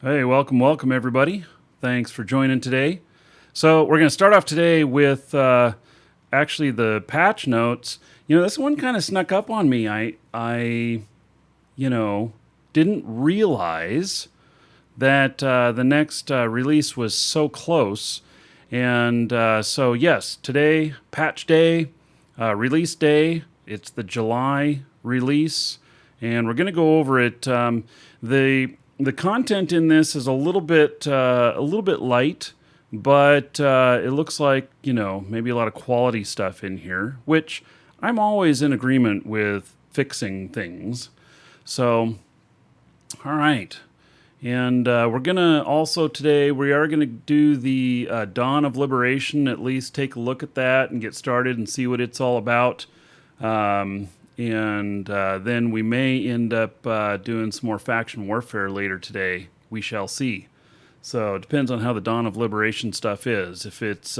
Hey, welcome everybody. Thanks for joining today. So we're going to start off today with actually the patch notes. This one kind of snuck up on me. I didn't realize that the next release was so close. And so yes, today, patch day, release day. It's the July release, and we're going to go over it. The content in this is a little bit light, but it looks like maybe a lot of quality stuff in here, which I'm always in agreement with fixing things. So, all right. And we're gonna also today we are gonna do the Dawn of Liberation. At least take a look at that and get started and see what it's all about. And then we may end up doing some more faction warfare later today. We shall see. So it depends on how the Dawn of Liberation stuff is. If it's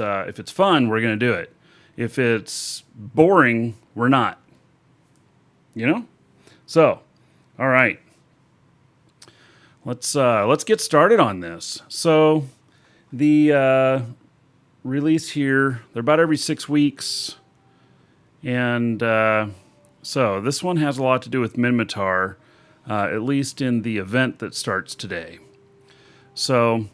fun, we're gonna do it. If it's boring, we're not. So, all right. Let's get started on this. So, the release here, they're about every 6 weeks, and so this one has a lot to do with Minmatar, at least in the event that starts today. So,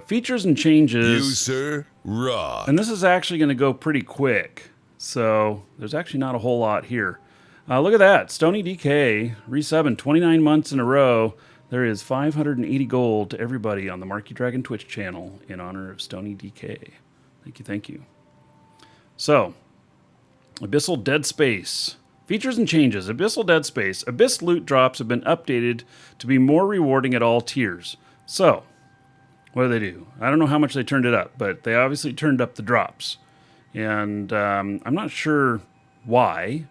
features and changes. You, sir, rock. And this is actually going to go pretty quick. So, there's actually not a whole lot here. Look at that. Stony DK, resubbing 29 months in a row. There is 580 gold to everybody on the Markee Dragon Twitch channel in honor of Stony DK. Thank you. So, Abyssal Dead Space. Features and changes. Abyssal Dead Space. Abyss loot drops have been updated to be more rewarding at all tiers. So, what do they do? I don't know how much they turned it up, but they obviously turned up the drops. And I'm not sure why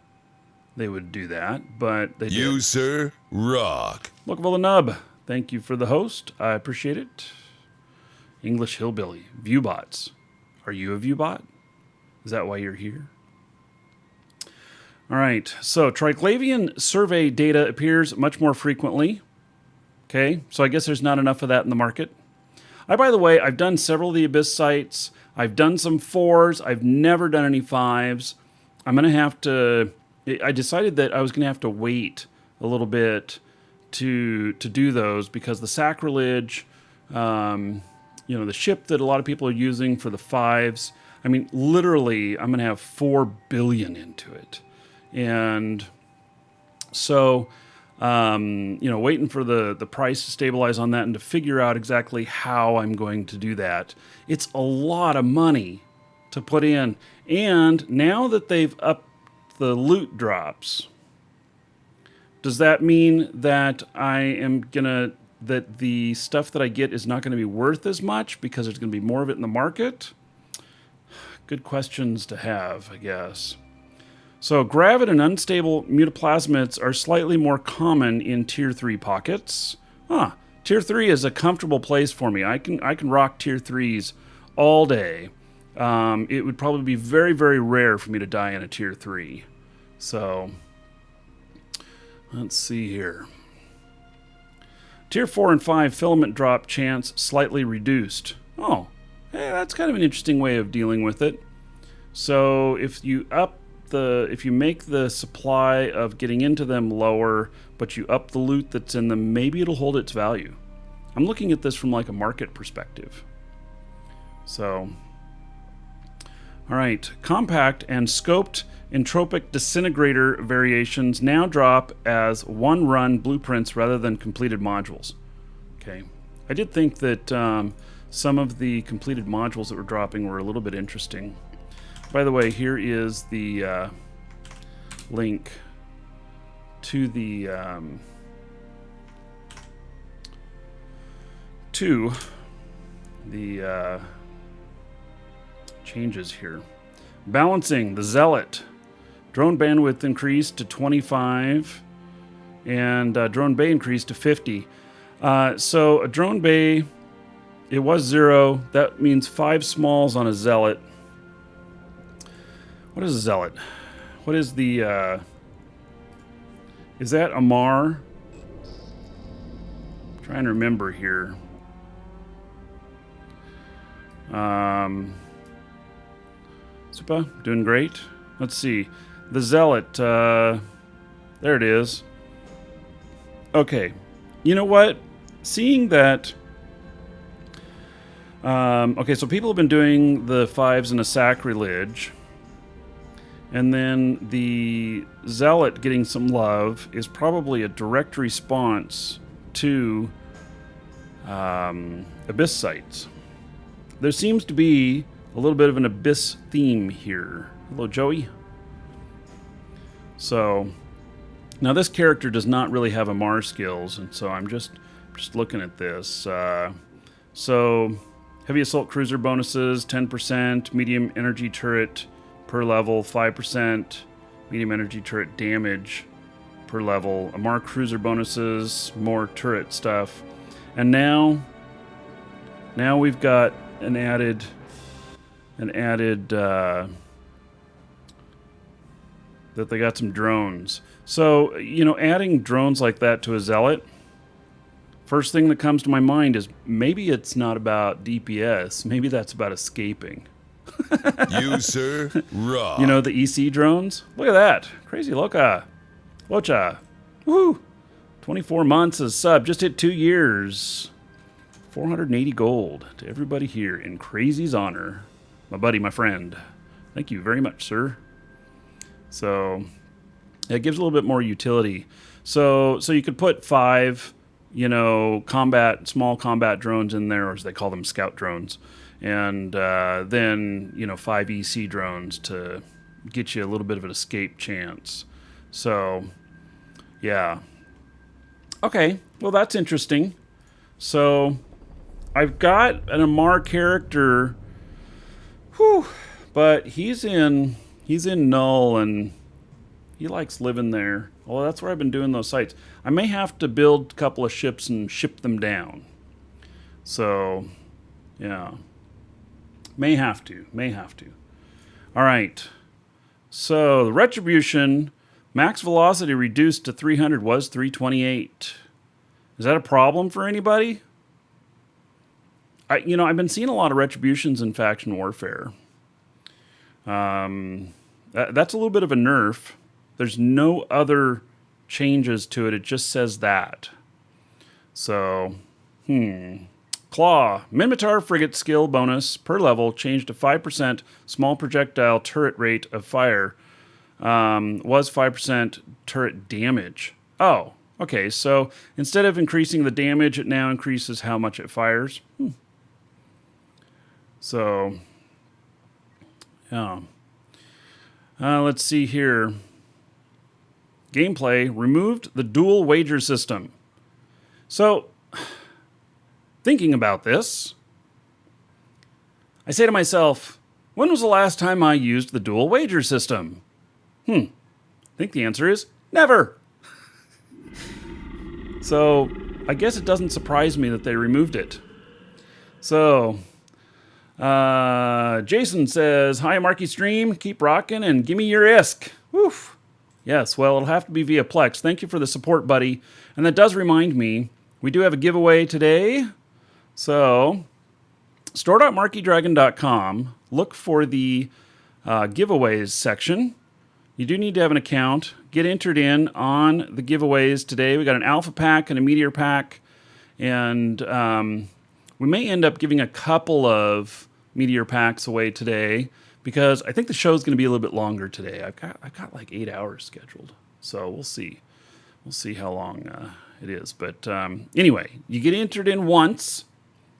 they would do that, but they You, did. sir, rock. Lookable the Nub. Thank you for the host. I appreciate it. English Hillbilly. Viewbots. Are you a viewbot? Is that why you're here? All right. So Triclavian survey data appears much more frequently. Okay. So I guess there's not enough of that in the market. By the way, I've done several of the Abyss sites. I've done some 4s. I've never done any 5s. I'm going to have to... I decided that I was going to have to wait a little bit to do those because the sacrilege, the ship that a lot of people are using for the 5s, I mean, literally, I'm going to have 4 billion into it. And so, waiting for the price to stabilize on that and to figure out exactly how I'm going to do that. It's a lot of money to put in. And now that they've upped the loot drops, does that mean that that the stuff that I get is not gonna be worth as much because there's gonna be more of it in the market? Good questions to have, I guess. So gravid and unstable mutaplasmids are slightly more common in tier 3 pockets. Tier 3 is a comfortable place for me. I can rock tier 3s all day. It would probably be very, very rare for me to die in a tier 3. So, let's see here. Tier 4 and 5 filament drop chance slightly reduced. Oh, hey, that's kind of an interesting way of dealing with it. So, if you make the supply of getting into them lower, but you up the loot that's in them, maybe it'll hold its value. I'm looking at this from like a market perspective. So... all right, compact and scoped entropic disintegrator variations now drop as one-run blueprints rather than completed modules. Okay, I did think that some of the completed modules that were dropping were a little bit interesting. By the way, here is the link to the changes here. Balancing the Zealot. Drone bandwidth increased to 25 and drone bay increased to 50. So a drone bay, it was 0. That means 5 smalls on a Zealot. What is a Zealot? What is the... is that Amar? Trying to remember here. Super, doing great. Let's see. The Zealot. There it is. Okay. You know what? Seeing that... okay, so people have been doing the 5s in a sacrilege. And then the Zealot getting some love is probably a direct response to Abyss sites. There seems to be a little bit of an Abyss theme here. Hello, Joey. So, now this character does not really have a Mars skills, and so I'm just looking at this. So, heavy assault cruiser bonuses, 10%, medium energy turret per level, 5%, medium energy turret damage per level, more cruiser bonuses, more turret stuff. And now we've got an added that they got some drones. So, you know, adding drones like that to a Zealot, first thing that comes to my mind is maybe it's not about DPS, maybe that's about escaping. You, sir, rock. You know, the EC drones? Look at that. Crazy Locha. Woo! 24 months as sub. Just hit 2 years. 480 gold to everybody here in Crazy's honor. My buddy, my friend. Thank you very much, sir. So, it gives a little bit more utility. So you could put 5, you know, small combat drones in there, or as they call them, scout drones. And then, you know, 5 EC drones to get you a little bit of an escape chance. So, yeah. Okay, well, that's interesting. So, I've got an Amar character, but he's in Null, and he likes living there. Well, that's where I've been doing those sites. I may have to build a couple of ships and ship them down. So, yeah. May have to. All right. So, the Retribution, max velocity reduced to 300 was 328. Is that a problem for anybody? I've been seeing a lot of Retributions in faction warfare. That's a little bit of a nerf. There's no other changes to it. It just says that. So, Claw. Minmatar frigate skill bonus per level changed to 5% small projectile turret rate of fire. Was 5% turret damage. Oh, okay. So instead of increasing the damage, it now increases how much it fires. So, yeah. Let's see here. Gameplay removed the dual wager system. So, thinking about this, I say to myself, when was the last time I used the dual wager system? I think the answer is never. So, I guess it doesn't surprise me that they removed it. So, Jason says, hi, Markee stream, keep rocking and give me your ISK. Woof. Yes, well, it'll have to be via Plex. Thank you for the support, buddy. And that does remind me, we do have a giveaway today. So, store.markeedragon.com. Look for the giveaways section. You do need to have an account. Get entered in on the giveaways today. We got an alpha pack and a meteor pack. And we may end up giving a couple of meteor packs away today, because I think the show's going to be a little bit longer today. I've got like 8 hours scheduled, so we'll see. We'll see how long it is. But anyway, you get entered in once,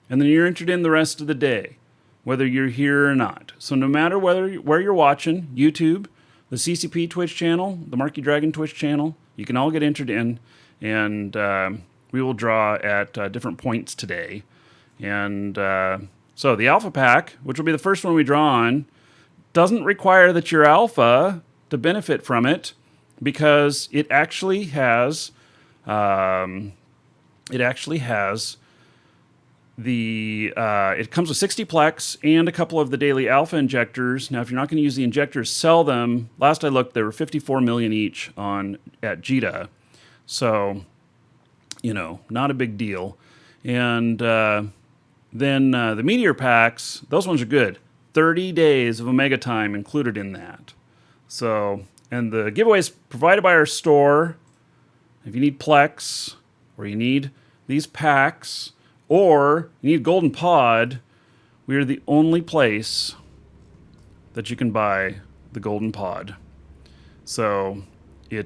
and then you're entered in the rest of the day, whether you're here or not. So no matter where you're watching, YouTube, the CCP Twitch channel, the Markee Dragon Twitch channel, you can all get entered in, and we will draw at different points today. And so the alpha pack, which will be the first one we draw on, doesn't require that you're alpha to benefit from it, because it actually has it comes with 60 plex and a couple of the daily alpha injectors. Now, if you're not going to use the injectors, sell them. Last I looked, they were 54 million each at JITA. So, not a big deal. And then the Meteor Packs, those ones are good. 30 days of Omega time included in that. So, and the giveaways provided by our store. If you need Plex, or you need these packs, or you need Golden Pod, we are the only place that you can buy the Golden Pod. So, we're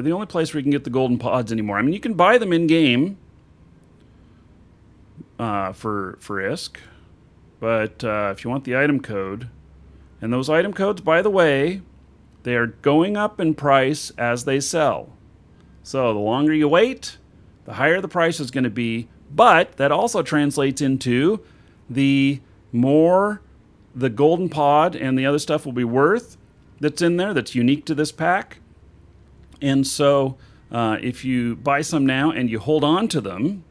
the only place where you can get the Golden Pods anymore. I mean, you can buy them in-game for ISK, but if you want the item code, and those item codes, by the way, they are going up in price as they sell. So the longer you wait, the higher the price is going to be, but that also translates into the more the Golden Pod and the other stuff will be worth that's in there that's unique to this pack. And so if you buy some now and you hold on to them,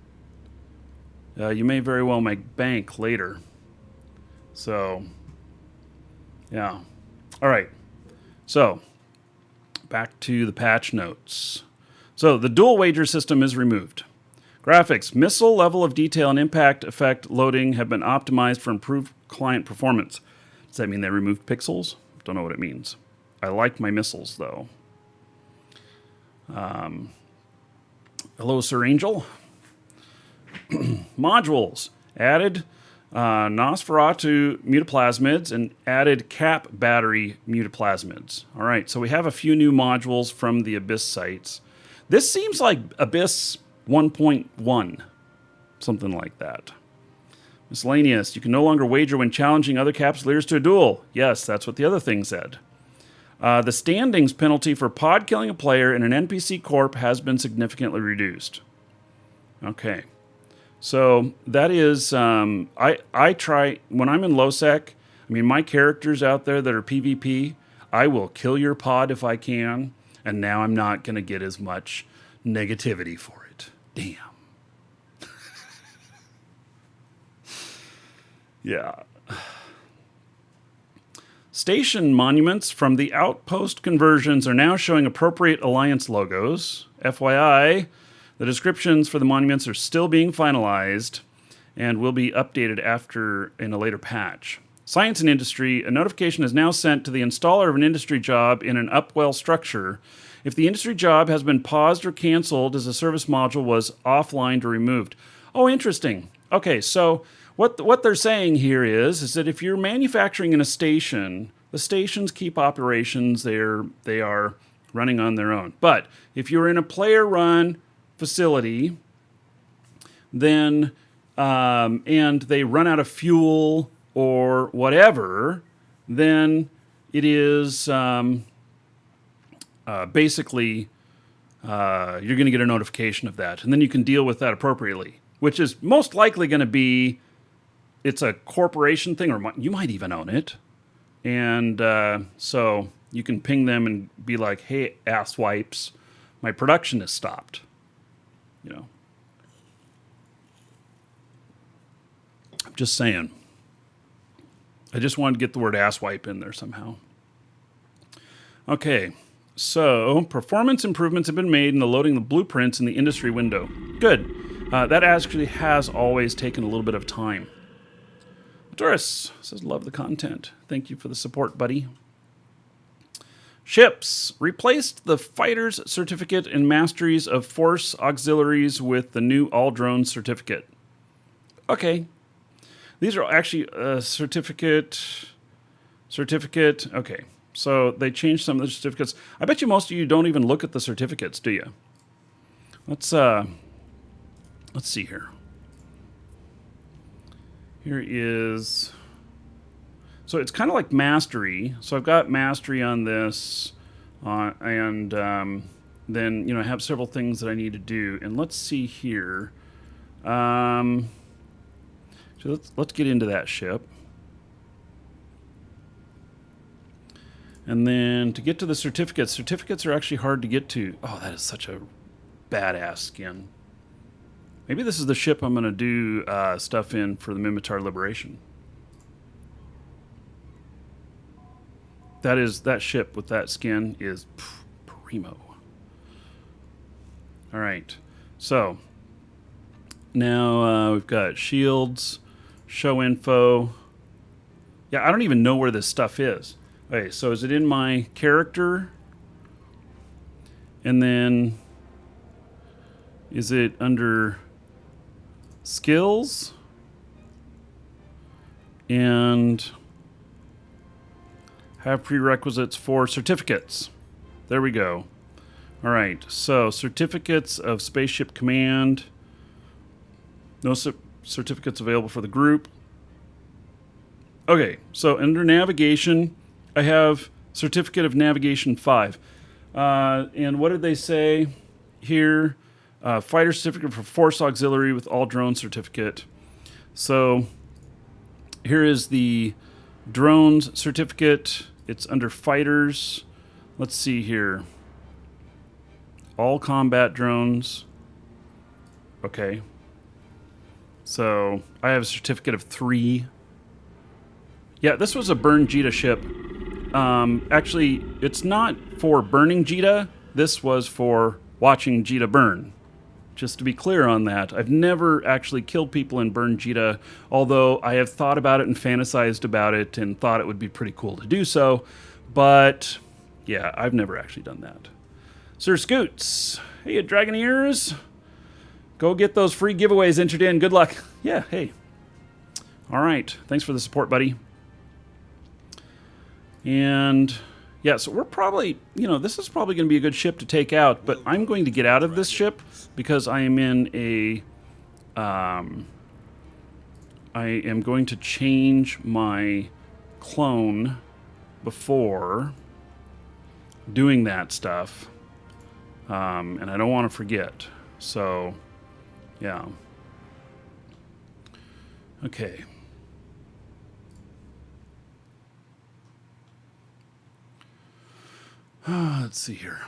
you may very well make bank later. So, yeah. All right. So, back to the patch notes. So, the dual wager system is removed. Graphics, missile level of detail and impact effect loading have been optimized for improved client performance. Does that mean they removed pixels? Don't know what it means. I like my missiles, though. Hello, Sir Angel. Modules. Added Nosferatu mutaplasmids and added Cap battery mutaplasmids. All right, so we have a few new modules from the Abyss sites. This seems like Abyss 1.1, something like that. Miscellaneous. You can no longer wager when challenging other Capsuleers to a duel. Yes, that's what the other thing said. The standings penalty for pod killing a player in an NPC corp has been significantly reduced. Okay. So that is, I try, when I'm in LowSec, I mean, my characters out there that are PvP, I will kill your pod if I can, and now I'm not going to get as much negativity for it. Damn. Yeah. Station monuments from the outpost conversions are now showing appropriate Alliance logos. FYI, the descriptions for the monuments are still being finalized and will be updated in a later patch. Science and Industry, a notification is now sent to the installer of an industry job in an Upwell structure if the industry job has been paused or canceled as a service module was offline or removed. Oh, interesting. Okay, so what they're saying here is that if you're manufacturing in a station, the stations keep operations. They are running on their own. But if you're in a player-run facility, then and they run out of fuel or whatever, then it is basically you're going to get a notification of that, and then you can deal with that appropriately, which is most likely going to be it's a corporation thing, or you might even own it, and so you can ping them and be like, "Hey, asswipes, my production is stopped." You know, I'm just saying. I just wanted to get the word asswipe in there somehow. Okay, so performance improvements have been made in the loading the blueprints in the industry window. Good. That actually has always taken a little bit of time. Doris says, love the content. Thank you for the support, buddy. Ships. Replaced the Fighter's Certificate and Masteries of Force Auxiliaries with the new All Drones Certificate. Okay. These are actually certificate. Okay. So they changed some of the certificates. I bet you most of you don't even look at the certificates, do you? Let's see here. Here is, so it's kind of like mastery. So I've got mastery on this, and then I have several things that I need to do. And let's see here. So let's get into that ship. And then to get to the certificates are actually hard to get to. Oh, that is such a badass skin. Maybe this is the ship I'm going to do stuff in for the Mimitar Liberation. That ship with that skin is Primo. All right. So now we've got shields, show info. Yeah, I don't even know where this stuff is. Okay, so is it in my character? And then is it under skills? And have prerequisites for certificates. There we go. All right, so certificates of Spaceship Command. No certificates available for the group. Okay, so under navigation, I have Certificate of Navigation 5. And what did they say here? Fighter certificate for Force Auxiliary with all drone certificate. So here is the drones certificate. It's under fighters. Let's see here. All combat drones. Okay. So I have a certificate of 3. Yeah, this was a burn Jita ship. Actually, it's not for burning Jita. This was for watching Jita burn. Just to be clear on that, I've never actually killed people in burn Jita, although I have thought about it and fantasized about it and thought it would be pretty cool to do so. But yeah, I've never actually done that. Sir Scoots, hey, Dragoneers. Go get those free giveaways entered in. Good luck. Yeah, hey. All right. Thanks for the support, buddy. And yeah, so we're probably, this is probably going to be a good ship to take out, but I'm going to get out of this ship because I am in a, I am going to change my clone before doing that stuff. And I don't want to forget. So, yeah. Okay. Let's see here.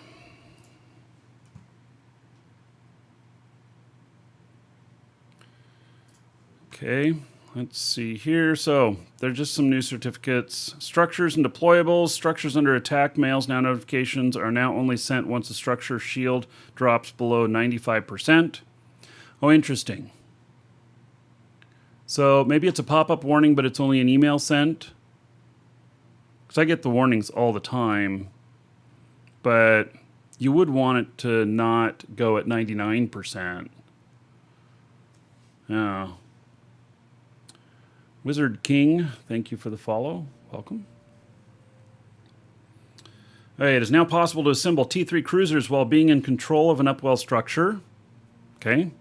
Okay, let's see here. So there's just some new certificates. Structures and deployables. Structures under attack. Mails now notifications are now only sent once the structure shield drops below 95%. Oh, interesting. So maybe it's a pop-up warning, but it's only an email sent. Because I get the warnings all the time. But you would want it to not go at 99%. Yeah. Wizard King, thank you for the follow. Welcome. It is now possible to assemble T3 cruisers while being in control of an upwell structure. Okay.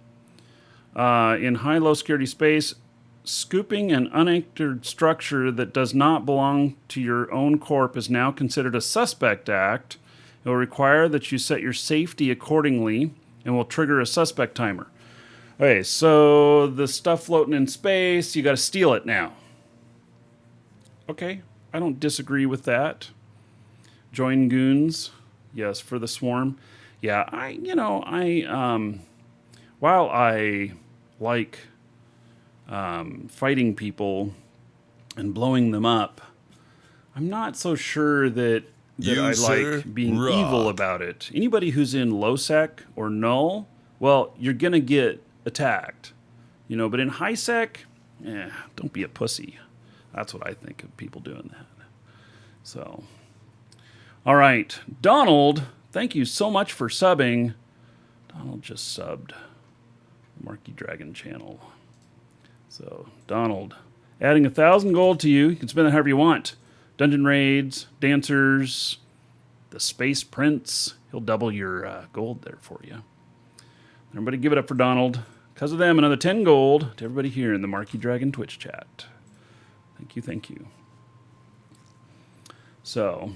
In high-low security space, scooping an unanchored structure that does not belong to your own corp is now considered a suspect act. It will require that you set your safety accordingly and will trigger a suspect timer. Okay, so the stuff floating in space, you got to steal it now. Okay, I don't disagree with that. Join goons, yes, for the swarm. Yeah, while I like fighting people and blowing them up, I'm not so sure that I like being evil about it. Anybody who's in low sec or null, well, you're going to get attacked. But in high sec, don't be a pussy. That's what I think of people doing that. So, all right. Donald, thank you so much for subbing. Donald just subbed the Markee Dragon channel. So, Donald, adding 1,000 gold to you. You can spend it however you want. Dungeon raids, dancers, the Space Prince. He'll double your gold there for you. Everybody give it up for Donald. Because of them, another 10 gold to everybody here in the Markee Dragon Twitch chat. Thank you, thank you. So,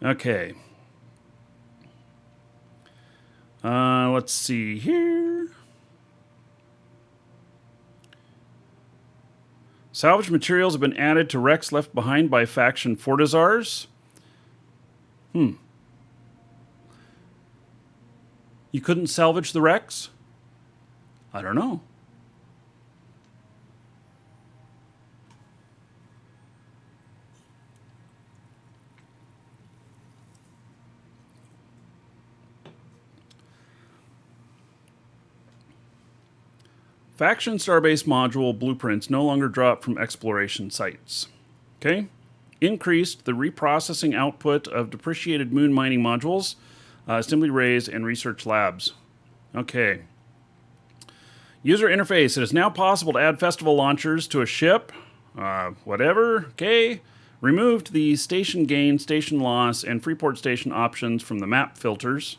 okay. Let's see here. Salvage materials have been added to wrecks left behind by faction Fortizars. You couldn't salvage the wrecks? I don't know. Faction Starbase module blueprints no longer drop from exploration sites. Okay? Increased the reprocessing output of depreciated moon mining modules, assembly rays, and research labs. Okay. User interface. It is now possible to add festival launchers to a ship. Whatever. Okay. Removed the station gain, station loss, and Freeport station options from the map filters.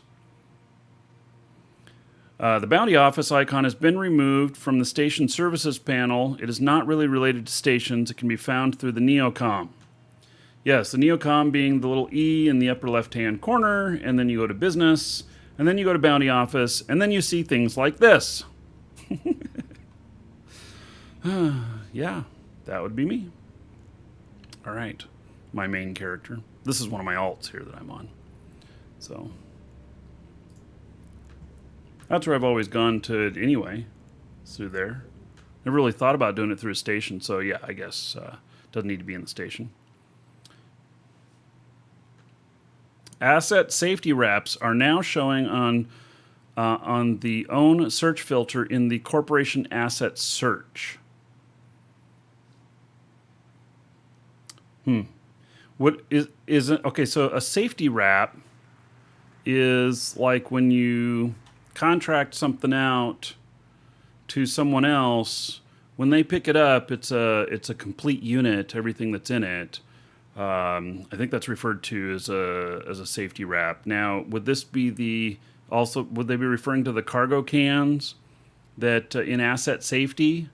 The bounty office icon has been removed from the station services panel. It is not really related to stations. It can be found through the Neocom. Yes, the Neocom being the little E in the upper left-hand corner, and then you go to business, and then you go to bounty office, and then you see things like this. Yeah, that would be me. All right, my main character. This is one of my alts here that I'm on. So that's where I've always gone to anyway, through there. Never really thought about doing it through a station, so yeah, I guess doesn't need to be in the station. Asset safety wraps are now showing on the own search filter in the corporation asset search. What is it? Okay, so a safety wrap is like when you contract something out to someone else. When they pick it up, it's a complete unit, everything that's in it. I think that's referred to as a safety wrap. Now, would this be would they be referring to the cargo cans that in asset safety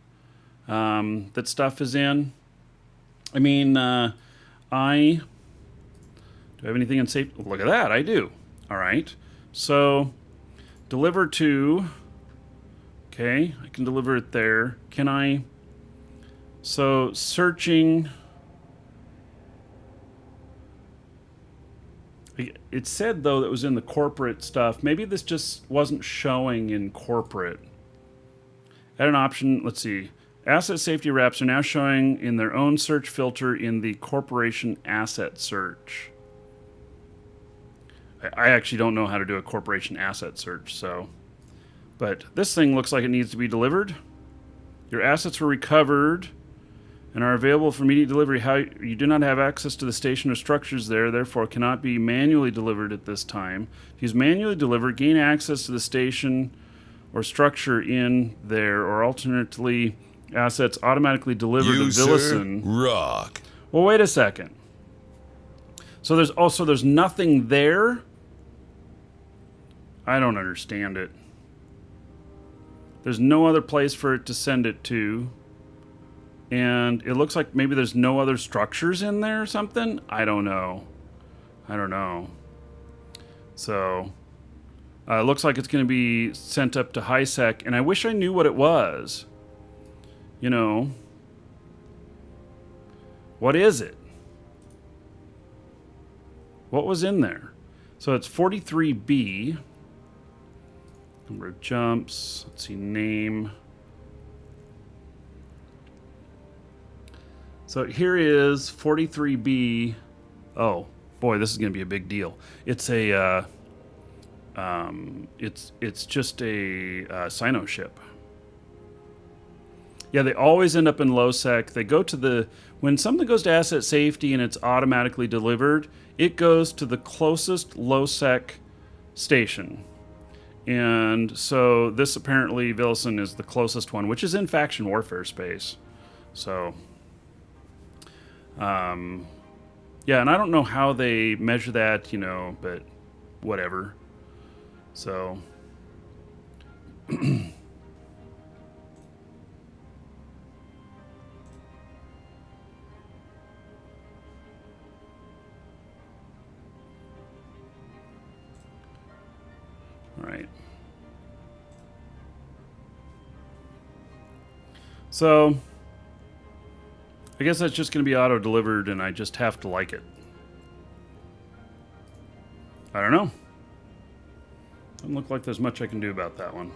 that stuff is in? I mean, do I have anything in safety? Look at that, I do. All right. So, deliver to, okay, I can deliver it there. Can I, so searching, it said though that it was in the corporate stuff. Maybe this just wasn't showing in corporate. Add an option, let's see. Asset safety wraps are now showing in their own search filter in the corporation asset search. I actually don't know how to do a corporation asset search, so. But this thing looks like it needs to be delivered. Your assets were recovered and are available for immediate delivery. How you do not have access to the station or structures there, therefore cannot be manually delivered at this time. If you use manually deliver, gain access to the station or structure in there, or alternately, assets automatically delivered to Villison. Rock. Well, wait a second. So there's nothing there? I don't understand it. There's no other place for it to send it to. And it looks like maybe there's no other structures in there or something? I don't know. So, it looks like it's going to be sent up to HiSec, and I wish I knew what it was. You know. What is it? What was in there? So it's 43B. Number of jumps. Let's see, name. So here is 43B. Oh boy, this is going to be a big deal. It's a it's just a Sino ship. Yeah, they always end up in low sec. They go to when something goes to asset safety and it's automatically delivered, it goes to the closest low sec station. And so this apparently Villison is the closest one, which is in faction warfare space. So, yeah, and I don't know how they measure that, you know, but whatever. So, all right. So, I guess that's just going to be auto-delivered, and I just have to like it. I don't know. Doesn't look like there's much I can do about that one.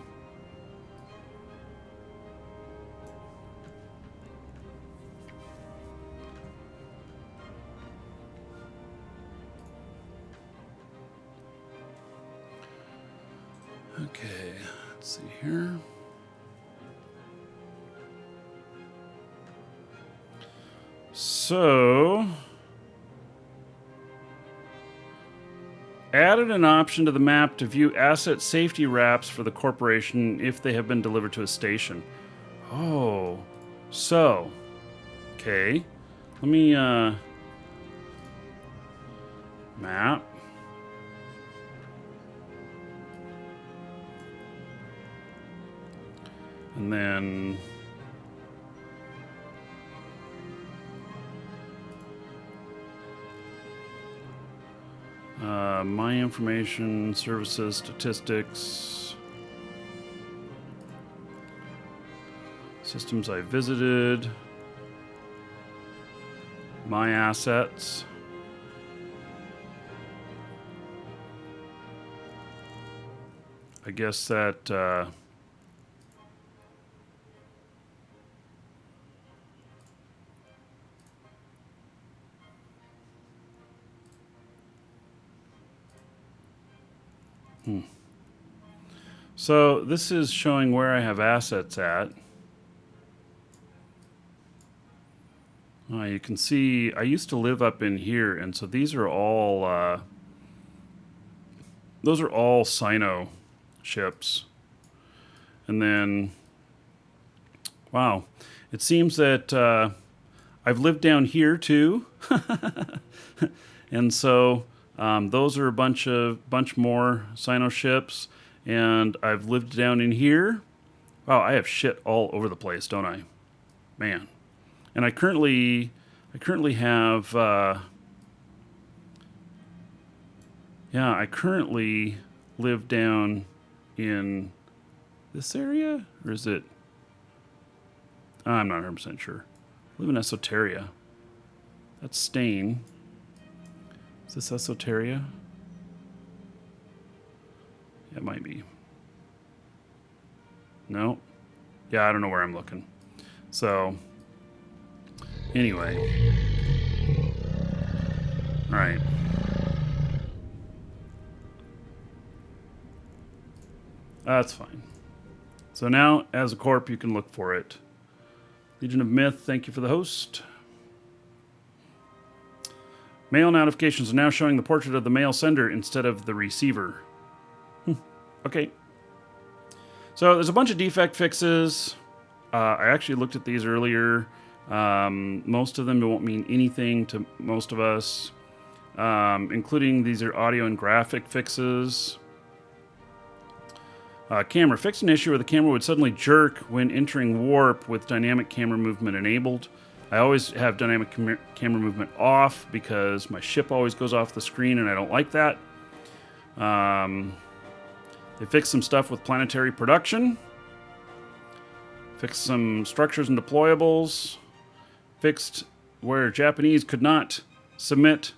Okay, let's see here. So, added an option to the map to view asset safety wraps for the corporation if they have been delivered to a station. Oh, so, okay. Let me, map. And then my information, services, statistics, systems I visited, my assets. I guess that So this is showing where I have assets at. You can see I used to live up in here, and so these are all those are all Sino ships. And then, wow, it seems that I've lived down here too, and so those are a bunch more Sino ships, and I've lived down in here. Wow, I have shit all over the place, don't I? Man. And I currently have I currently live down in this area, or is it? I'm not 100% sure. I live in Esoteria. That's Stain. Is this Esoteria? Yeah, it might be. No. Yeah, I don't know where I'm looking. So, anyway. All right. That's fine. So now, as a corp, you can look for it. Legion of Myth, thank you for the host. Mail notifications are now showing the portrait of the mail sender instead of the receiver. Okay. So there's a bunch of defect fixes. I actually looked at these earlier. Most of them won't mean anything to most of us, including these are audio and graphic fixes. Camera. Fixed an issue where the camera would suddenly jerk when entering warp with dynamic camera movement enabled. I always have dynamic camera movement off because my ship always goes off the screen and I don't like that. They fixed some stuff with planetary production. Fixed some structures and deployables. Fixed where Japanese could not submit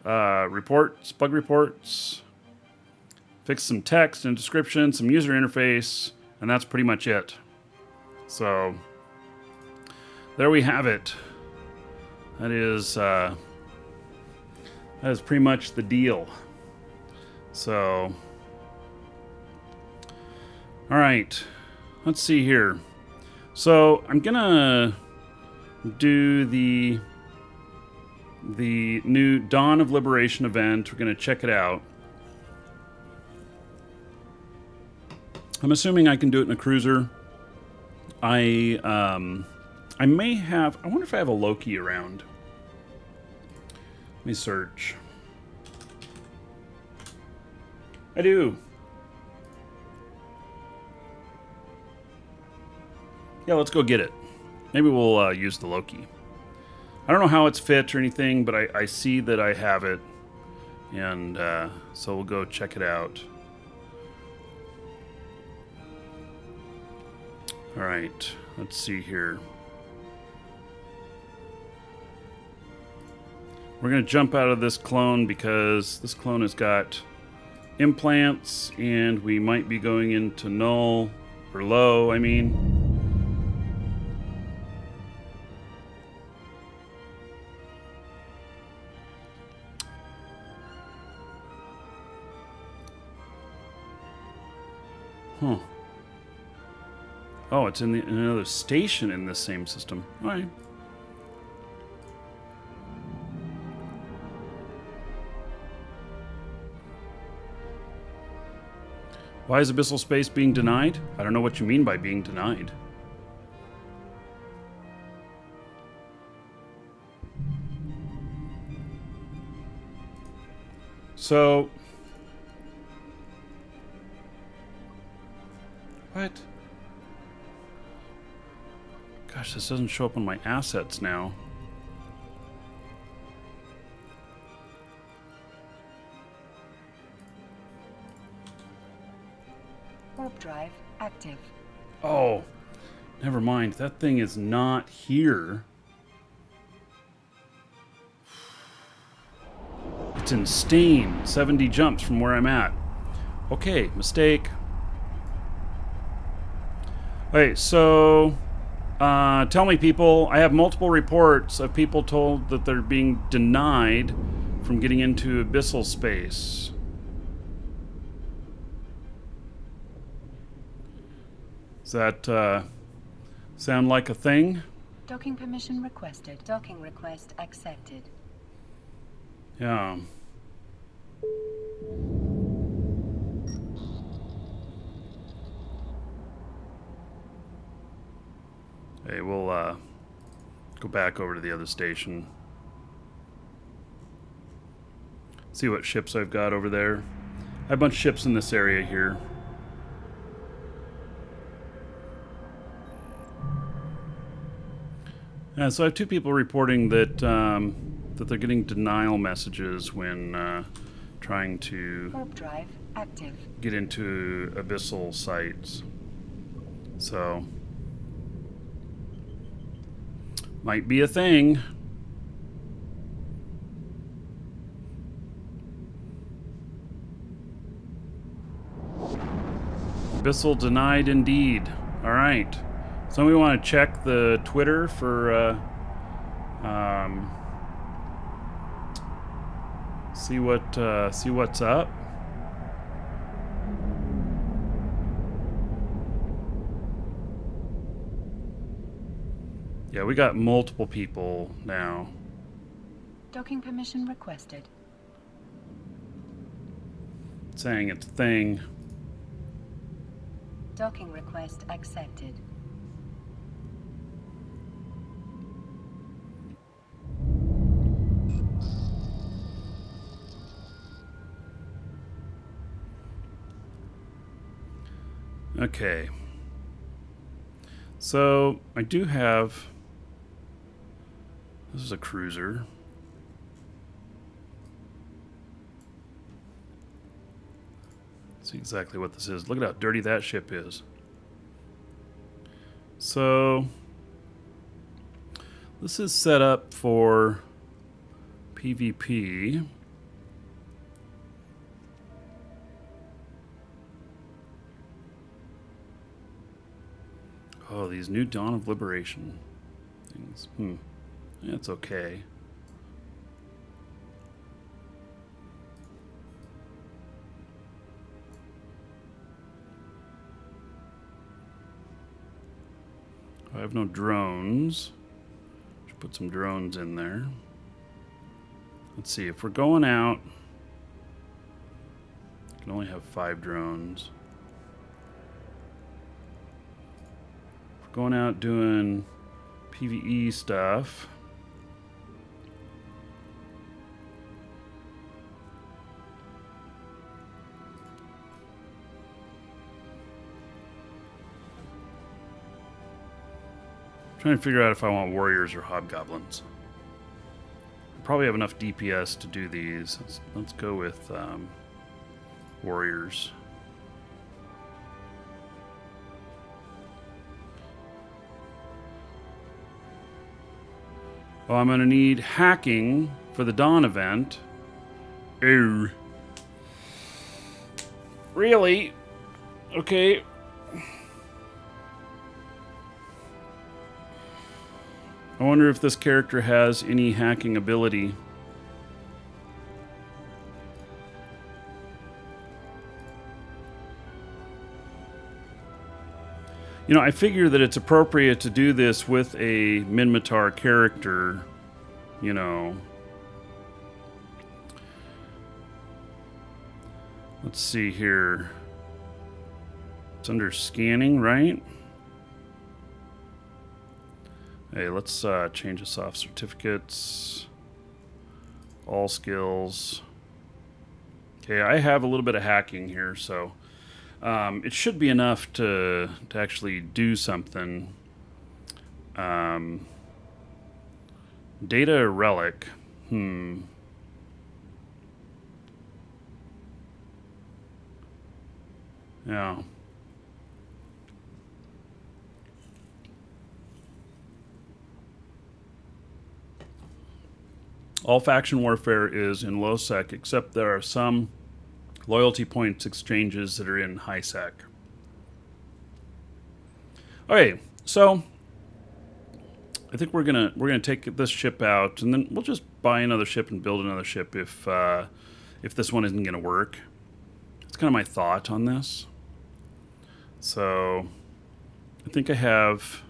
reports, bug reports. Fixed some text and description, some user interface, and that's pretty much it. So there we have it. That is pretty much the deal. So, all right, let's see here. So I'm gonna do the new Dawn of Liberation event. We're gonna check it out. I'm assuming I can do it in a cruiser. I may have... I wonder if I have a Loki around. Let me search. I do. Yeah, let's go get it. Maybe we'll use the Loki. I don't know how it's fit or anything, but I see that I have it. And so we'll go check it out. All right, let's see here. We're going to jump out of this clone because this clone has got implants and we might be going into null or low, I mean. Huh. Oh, it's in another station in this same system. All right. Why is abyssal space being denied? I don't know what you mean by being denied. So... What? Gosh, this doesn't show up on my assets now. Warp drive active. Oh, never mind. That thing is not here. It's in Stain. 70 jumps from where I'm at. Okay, mistake. Okay, so tell me, people, I have multiple reports of people told that they're being denied from getting into abyssal space. Does that sound like a thing? Docking permission requested. Docking request accepted. Yeah. Hey, we'll go back over to the other station. See what ships I've got over there. I have a bunch of ships in this area here. So I have two people reporting that that they're getting denial messages when trying to Warp drive active. get into abyssal sites. So might be a thing. Abyssal denied indeed. All right. So we want to check the Twitter for see what's up. Yeah, we got multiple people now. Docking permission requested. Saying it's a thing. Docking request accepted. Okay. So I do have. This is a cruiser. See exactly what this is. Look at how dirty that ship is. So this is set up for PvP. Oh, these new Dawn of Liberation things. That's okay. I have no drones. Should put some drones in there. Let's see, if we're going out, I can only have 5 drones. If we're going out doing PvE stuff, trying to figure out if I want warriors or hobgoblins. Probably have enough DPS to do these. Let's go with warriors. Well, I'm going to need hacking for the Dawn event. Ew. Really? Okay. I wonder if this character has any hacking ability. You know, I figure that it's appropriate to do this with a Minmatar character, you know. Let's see here. It's under scanning, right? Hey, let's change this off. Certificates, all skills. Okay, I have a little bit of hacking here, so it should be enough to actually do something. Data relic. Yeah. All faction warfare is in low sec, except there are some loyalty points exchanges that are in high sec. Okay, so I think we're gonna take this ship out, and then we'll just buy another ship and build another ship if this one isn't gonna work. That's kind of my thought on this. So I think I have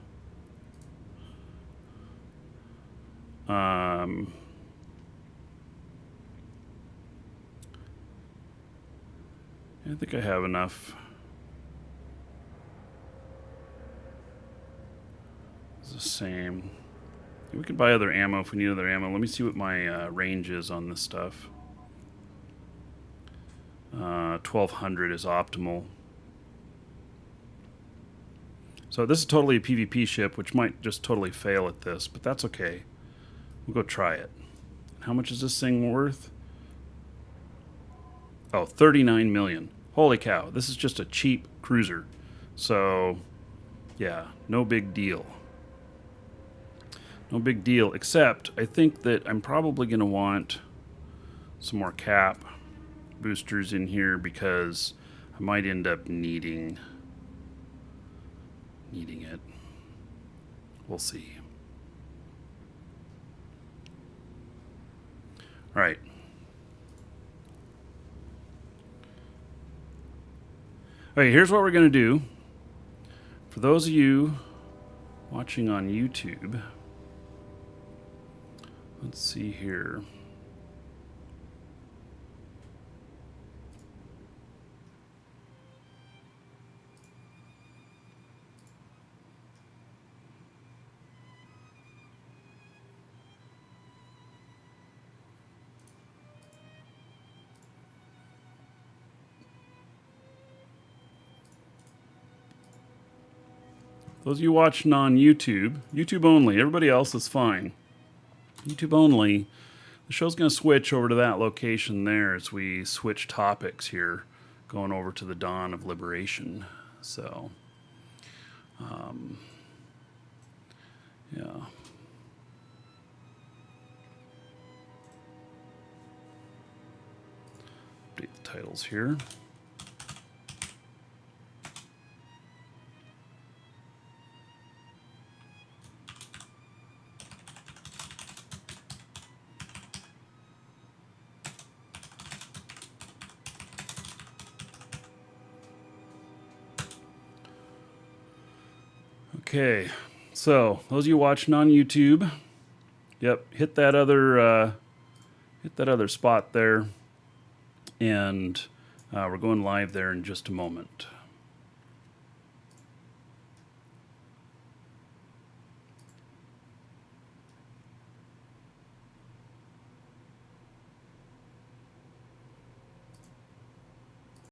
I think I have enough. It's the same. We could buy other ammo if we need other ammo. Let me see what my range is on this stuff. 1200 is optimal. So this is totally a PvP ship, which might just totally fail at this, but that's okay. We'll go try it. How much is this thing worth? Oh, 39 million. Holy cow, this is just a cheap cruiser. So, yeah, no big deal. No big deal, except I think that I'm probably going to want some more cap boosters in here because I might end up needing it. We'll see. All right. Okay, here's what we're going to do. For those of you watching on YouTube, let's see here. Those of you watching on YouTube, YouTube only, everybody else is fine. YouTube only, the show's going to switch over to that location there as we switch topics here, going over to the dawn of liberation. So, yeah. Update the titles here. Okay, so those of you watching on YouTube, yep, hit that other spot there, and we're going live there in just a moment.